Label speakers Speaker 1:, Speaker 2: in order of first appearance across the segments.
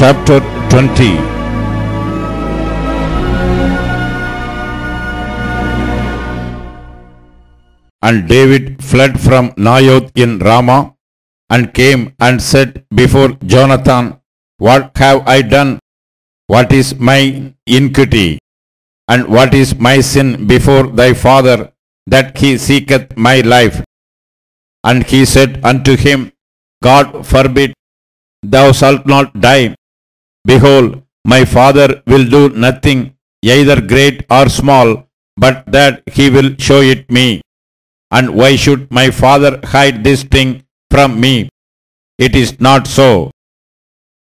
Speaker 1: Chapter 20. And David fled from Naioth in Ramah, and came and said before Jonathan, What have I done? What is my iniquity? And what is my sin before thy father, that he seeketh my life? And he said unto him, God forbid, thou shalt not die. Behold, my father will do nothing, either great or small, but that he will show it me. And why should my father hide this thing from me? It is not so.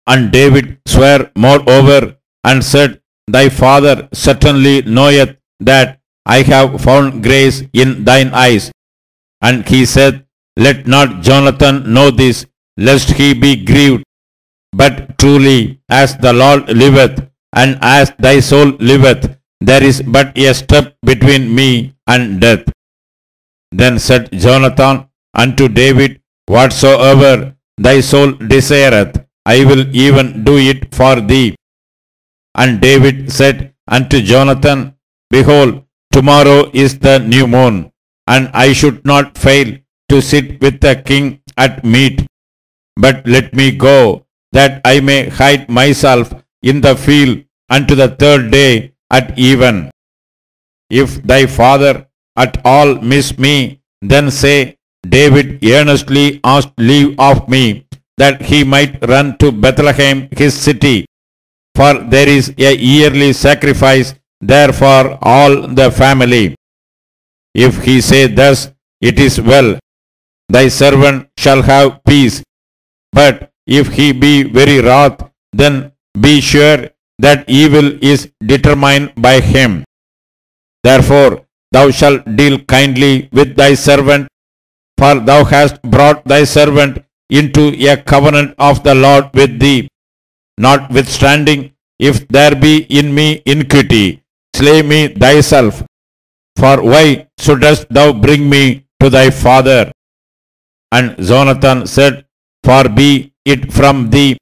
Speaker 1: And David sware moreover, and said, Thy father certainly knoweth that I have found grace in thine eyes. And he said, Let not Jonathan know this, lest he be grieved. But truly, as the Lord liveth, and as thy soul liveth, there is but a step between me and death. Then said Jonathan unto David, Whatsoever thy soul desireth, I will even do it for thee. And David said unto Jonathan, Behold, tomorrow is the new moon, and I should not fail to sit with the king at meat. But let me go, that I may hide myself in the field unto the third day at even. If thy father at all miss me, then say, David earnestly asked leave of me, that he might run to Bethlehem his city, for there is a yearly sacrifice there for all the family. If he say thus, it is well, thy servant shall have peace. But if he be very wroth, then be sure that evil is determined by him. Therefore thou shalt deal kindly with thy servant, for thou hast brought thy servant into a covenant of the Lord with thee. Notwithstanding, if there be in me iniquity, slay me thyself. For why shouldest thou bring me to thy father? And Jonathan said, Far be it from thee,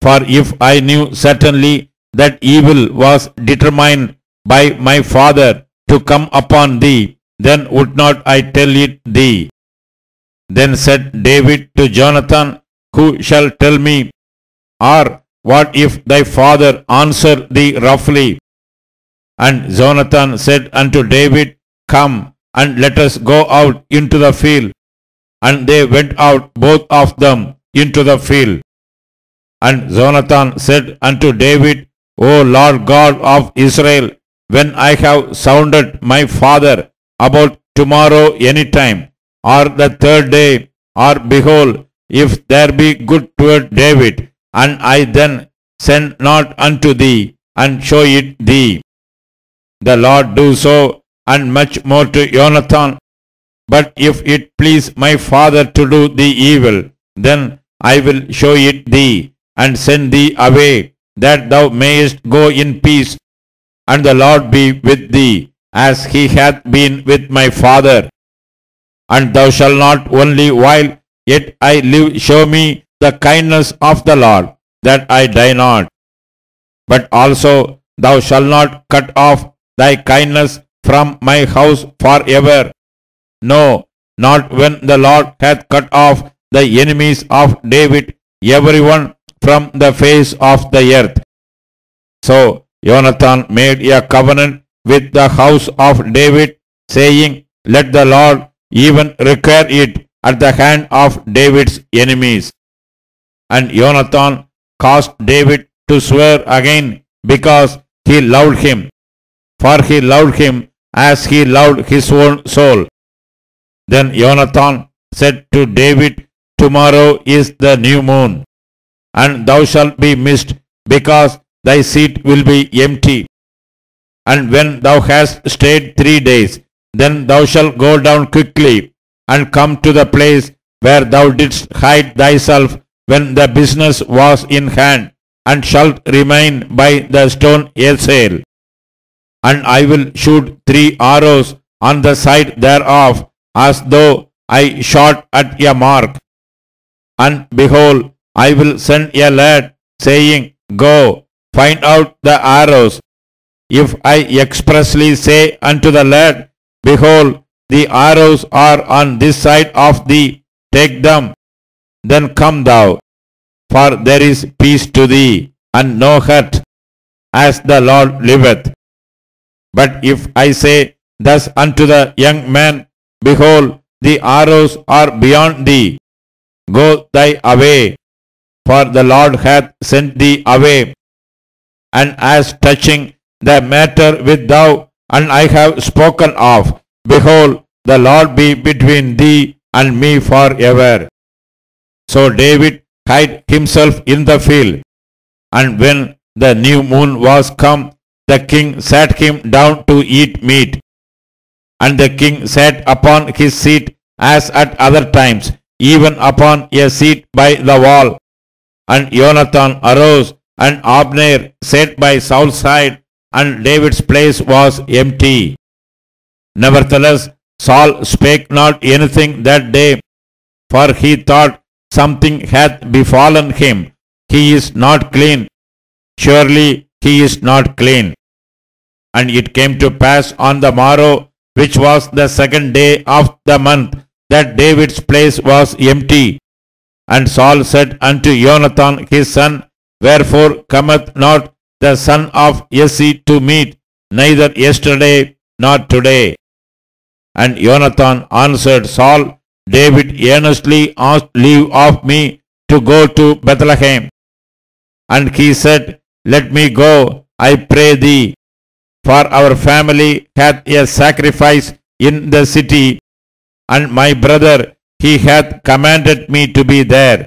Speaker 1: for if I knew certainly that evil was determined by my father to come upon thee, then would not I tell it thee. Then said David to Jonathan, Who shall tell me? Or what if thy father answer thee roughly? And Jonathan said unto David, Come, and let us go out into the field. And they went out both of them into the field. And Jonathan said unto David, O Lord God of Israel, when I have sounded my father about tomorrow any time, or the third day, or behold, if there be good toward David, and I then send not unto thee, and show it thee. The Lord do so, and much more to Jonathan. But if it please my father to do thee evil, then I will show it thee, and send thee away, that thou mayest go in peace, and the Lord be with thee, as he hath been with my father. And thou shalt not only while yet I live show me the kindness of the Lord, that I die not. But also thou shalt not cut off thy kindness from my house forever. No, not when the Lord hath cut off the enemies of David, every one from the face of the earth. So Jonathan made a covenant with the house of David, saying, Let the Lord even require it at the hand of David's enemies. And Jonathan caused David to swear again, because he loved him, for he loved him as he loved his own soul. Then Jonathan said to David, Tomorrow is the new moon, and thou shalt be missed, because thy seat will be empty. And when thou hast stayed 3 days, then thou shalt go down quickly, and come to the place where thou didst hide thyself when the business was in hand, and shalt remain by the stone Ezel. And I will shoot 3 arrows on the side thereof, as though I shot at a mark. And behold, I will send a lad, saying, Go, find out the arrows. If I expressly say unto the lad, Behold, the arrows are on this side of thee, take them, then come thou, for there is peace to thee, and no hurt, as the Lord liveth. But if I say thus unto the young man, Behold, the arrows are beyond thee, go thy way, for the Lord hath sent thee away. And as touching the matter which thou and I have spoken of, behold, the Lord be between thee and me forever. So David hid himself in the field, and when the new moon was come, the king sat him down to eat meat. And the king sat upon his seat as at other times, even upon a seat by the wall. And Jonathan arose, and Abner sat by Saul's side, and David's place was empty. Nevertheless, Saul spake not anything that day, for he thought something hath befallen him. He is not clean. Surely he is not clean. And it came to pass on the morrow, which was the second day of the month, that David's place was empty. And Saul said unto Jonathan his son, Wherefore cometh not the son of Jesse to meat, neither yesterday nor today? And Jonathan answered Saul, David earnestly asked leave of me to go to Bethlehem. And he said, Let me go, I pray thee, for our family hath a sacrifice in the city, and my brother, he hath commanded me to be there.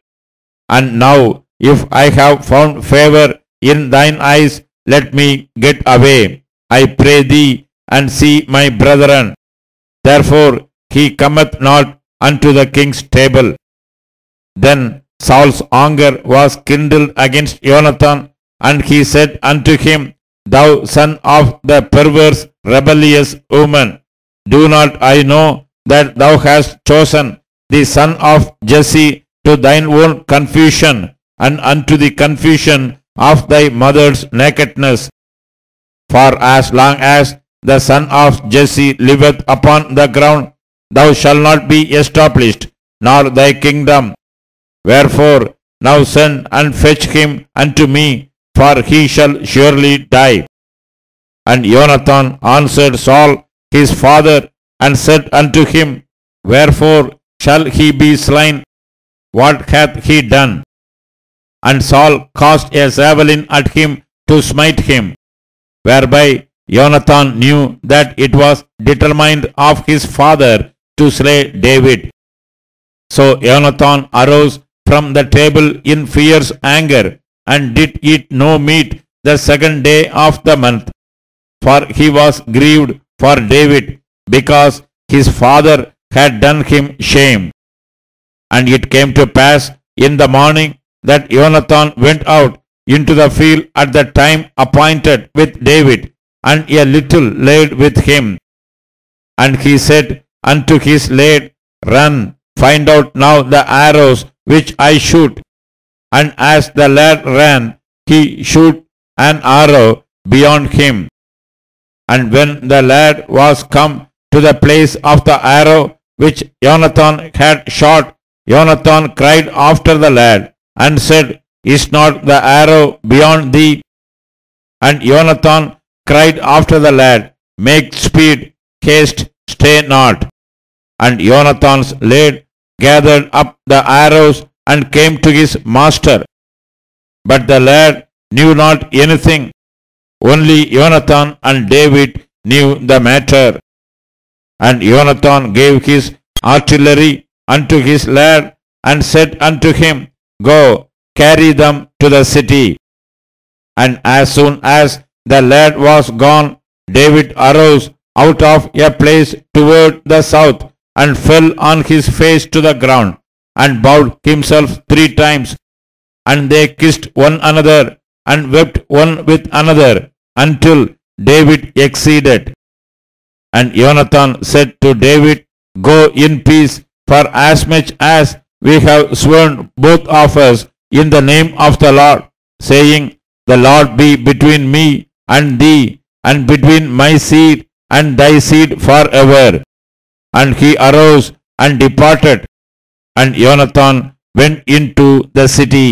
Speaker 1: And now, if I have found favor in thine eyes, let me get away, I pray thee, and see my brethren. Therefore he cometh not unto the king's table. Then Saul's anger was kindled against Jonathan, and he said unto him, Thou son of the perverse, rebellious woman, do not I know that thou hast chosen the son of Jesse to thine own confusion, and unto the confusion of thy mother's nakedness? For as long as the son of Jesse liveth upon the ground, thou shalt not be established, nor thy kingdom. Wherefore now send and fetch him unto me, for he shall surely die. And Jonathan answered Saul his father, and said unto him, Wherefore shall he be slain? What hath he done? And Saul cast a javelin at him to smite him, whereby Jonathan knew that it was determined of his father to slay David. So Jonathan arose from the table in fierce anger, and did eat no meat the second day of the month, for he was grieved for David, because his father had done him shame. And it came to pass in the morning that Jonathan went out into the field at the time appointed with David, and a little lad with him. And he said unto his lad, Run, find out now the arrows which I shoot. And as the lad ran, he shoot an arrow beyond him. And when the lad was come to the place of the arrow which Jonathan had shot, Jonathan cried after the lad, and said, Is not the arrow beyond thee? And Jonathan cried after the lad, Make speed, haste, stay not. And Jonathan's lad gathered up the arrows and came to his master. But the lad knew not anything. Only Jonathan and David knew the matter. And Jonathan gave his artillery unto his lad, and said unto him, Go, carry them to the city. And as soon as the lad was gone, David arose out of a place toward the south, and fell on his face to the ground, and bowed himself 3 times. And they kissed one another, and wept one with another, until David exceeded. And Jonathan said to David, Go in peace, for as much as we have sworn both of us in the name of the Lord, saying, the Lord be between me and thee, and between my seed and thy seed forever. And he arose and departed, and Jonathan went into the city.